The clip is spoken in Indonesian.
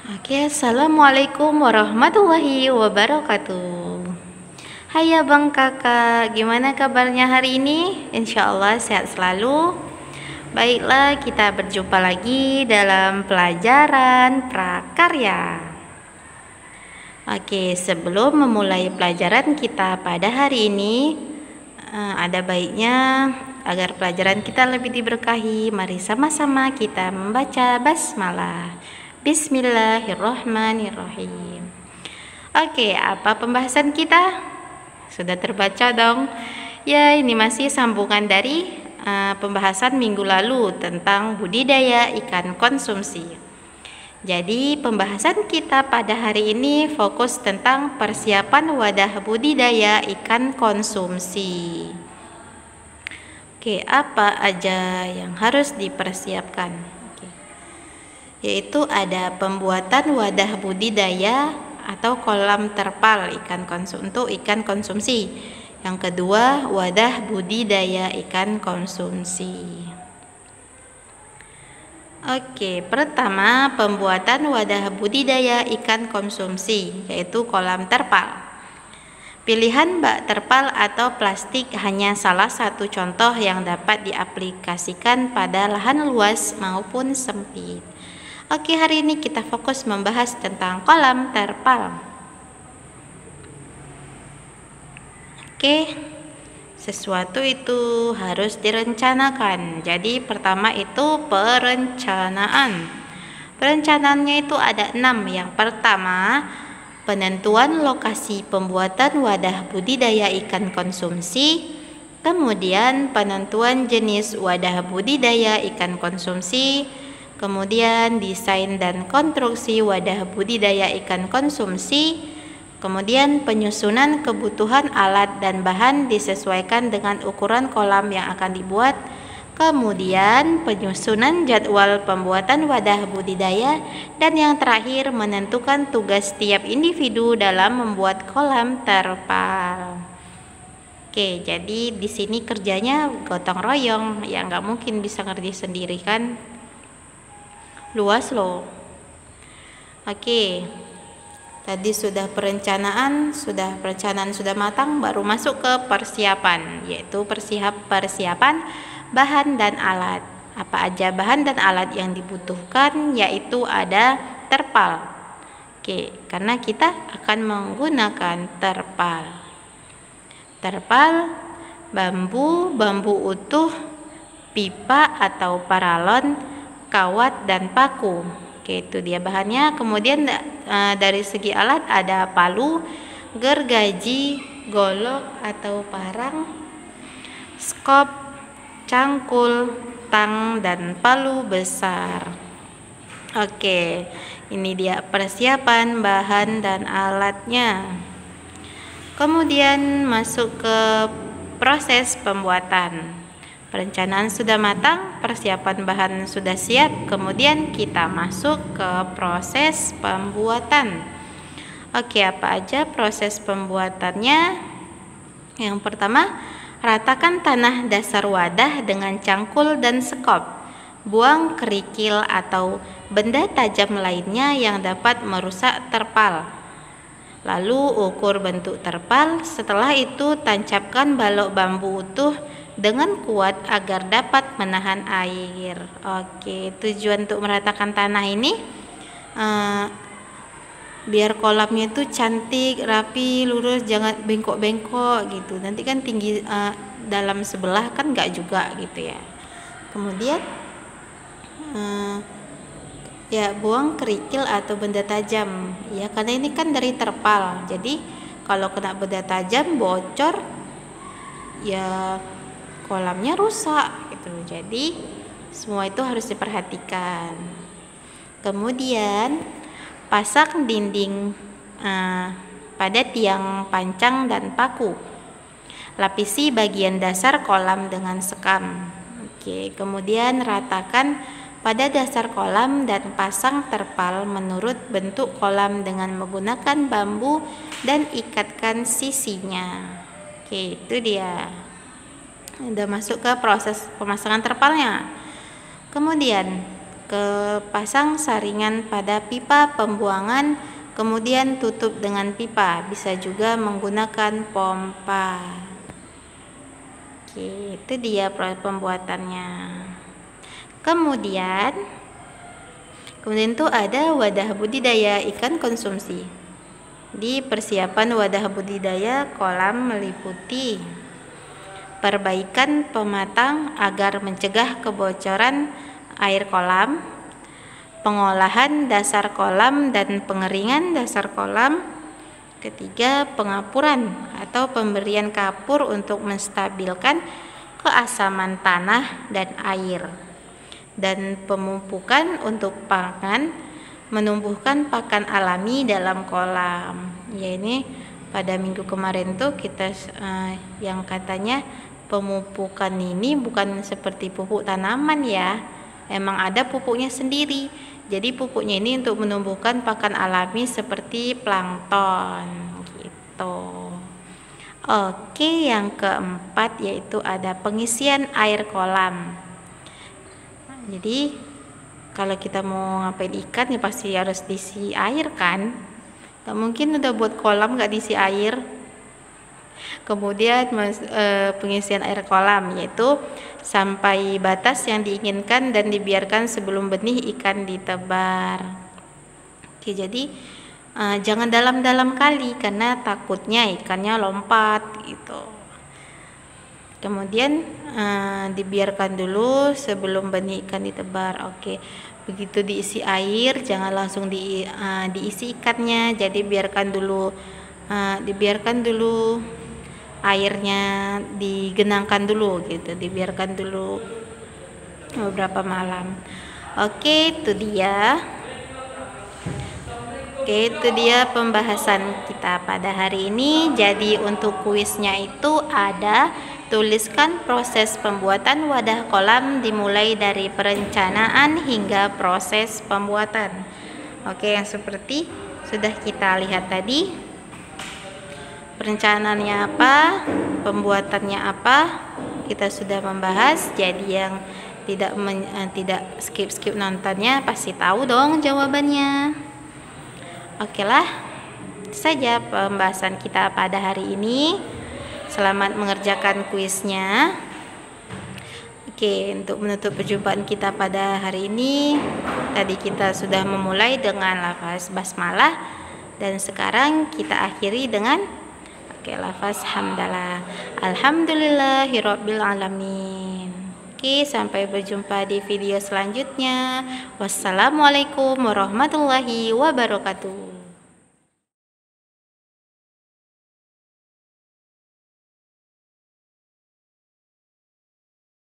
Assalamualaikum warahmatullahi wabarakatuh. Hai abang kakak, gimana kabarnya hari ini? Insya Allah sehat selalu. Baiklah, kita berjumpa lagi dalam pelajaran prakarya. Sebelum memulai pelajaran kita pada hari ini, ada baiknya agar pelajaran kita lebih diberkahi, mari sama-sama kita membaca basmalah. Bismillahirrahmanirrahim. Apa pembahasan kita? Sudah terbaca dong? Ya, ini masih sambungan dari pembahasan minggu lalu tentang budidaya ikan konsumsi. Jadi pembahasan kita pada hari ini fokus tentang persiapan wadah budidaya ikan konsumsi. Apa aja yang harus dipersiapkan? Yaitu ada pembuatan wadah budidaya atau kolam terpal untuk ikan konsumsi. Yang kedua, wadah budidaya ikan konsumsi. Pertama, pembuatan wadah budidaya ikan konsumsi, yaitu kolam terpal. Pilihan bak terpal atau plastik hanya salah satu contoh yang dapat diaplikasikan pada lahan luas maupun sempit. Hari ini kita fokus membahas tentang kolam terpal. Sesuatu itu harus direncanakan. Jadi pertama itu perencanaan. Perencanaannya itu ada 6. Yang pertama, penentuan lokasi pembuatan wadah budidaya ikan konsumsi. Kemudian penentuan jenis wadah budidaya ikan konsumsi. Kemudian desain dan konstruksi wadah budidaya ikan konsumsi. Kemudian penyusunan kebutuhan alat dan bahan disesuaikan dengan ukuran kolam yang akan dibuat. Kemudian penyusunan jadwal pembuatan wadah budidaya. Dan yang terakhir, menentukan tugas setiap individu dalam membuat kolam terpal. Jadi di sini kerjanya gotong royong, ya nggak mungkin bisa ngerti sendiri kan, luas loh. Tadi sudah perencanaan sudah matang, baru masuk ke persiapan, yaitu persiapan bahan dan alat. Apa aja bahan dan alat yang dibutuhkan? Yaitu ada terpal. Karena kita akan menggunakan terpal, bambu utuh, pipa atau paralon, kawat dan paku. Itu dia bahannya. Kemudian dari segi alat ada palu, gergaji, golok atau parang, skop, cangkul, tang, dan palu besar. Ini dia persiapan bahan dan alatnya. Kemudian masuk ke proses pembuatan. Perencanaan sudah matang, persiapan bahan sudah siap, kemudian kita masuk ke proses pembuatan. Apa aja proses pembuatannya? Yang pertama, ratakan tanah dasar wadah dengan cangkul dan sekop. Buang kerikil atau benda tajam lainnya yang dapat merusak terpal. Lalu ukur bentuk terpal. Setelah itu tancapkan balok bambu utuh dengan kuat agar dapat menahan air. Tujuan untuk meratakan tanah ini biar kolamnya itu cantik, rapi, lurus, jangan bengkok-bengkok gitu. Nanti kan tinggi dalam sebelah kan enggak juga gitu ya. Kemudian buang kerikil atau benda tajam ya, karena ini kan dari terpal. Jadi kalau kena benda tajam bocor ya kolamnya rusak gitu. Jadi semua itu harus diperhatikan. Kemudian pasang dinding pada tiang pancang dan paku. Lapisi bagian dasar kolam dengan sekam. Kemudian ratakan pada dasar kolam dan pasang terpal menurut bentuk kolam dengan menggunakan bambu dan ikatkan sisinya. Itu dia. Udah masuk ke proses pemasangan terpalnya. Kemudian Pasang saringan pada pipa pembuangan, kemudian tutup dengan pipa. Bisa juga menggunakan pompa. Oke, itu dia proses pembuatannya. Kemudian itu ada wadah budidaya ikan konsumsi. Di persiapan wadah budidaya kolam meliputi perbaikan pematang agar mencegah kebocoran air kolam, pengolahan dasar kolam dan pengeringan dasar kolam. Ketiga, pengapuran atau pemberian kapur untuk menstabilkan keasaman tanah dan air. Dan pemupukan untuk pangan, menumbuhkan pakan alami dalam kolam. Ya, ini pada minggu kemarin tuh kita yang katanya pemupukan ini bukan seperti pupuk tanaman ya. Emang ada pupuknya sendiri. Jadi pupuknya ini untuk menumbuhkan pakan alami seperti plankton gitu. Oke, yang keempat yaitu ada pengisian air kolam. Jadi kalau kita mau ngapain ikan ya pasti harus diisi air kan. Gak mungkin udah buat kolam gak diisi air. Kemudian pengisian air kolam yaitu sampai batas yang diinginkan dan dibiarkan sebelum benih ikan ditebar. Oke, jadi jangan dalam-dalam kali karena takutnya ikannya lompat gitu. Kemudian dibiarkan dulu sebelum benih ikan ditebar. Oke, begitu diisi air jangan langsung diisi ikannya. Jadi dibiarkan dulu airnya digenangkan dulu gitu. Dibiarkan dulu beberapa malam. Oke, itu dia. Oke, itu dia pembahasan kita pada hari ini. Jadi untuk kuisnya itu ada tuliskan proses pembuatan wadah kolam dimulai dari perencanaan hingga proses pembuatan. Oke, yang seperti sudah kita lihat tadi. Perencanaannya apa, pembuatannya apa, kita sudah membahas. Jadi yang tidak skip nontonnya pasti tahu dong jawabannya. Oke lah, itu saja pembahasan kita pada hari ini. Selamat mengerjakan kuisnya. Oke, untuk menutup perjumpaan kita pada hari ini, tadi kita sudah memulai dengan lafaz basmalah dan sekarang kita akhiri dengan lafaz hamdalah. Alhamdulillahirabbil alamin. Oke, sampai berjumpa di video selanjutnya. Wassalamualaikum warahmatullahi wabarakatuh.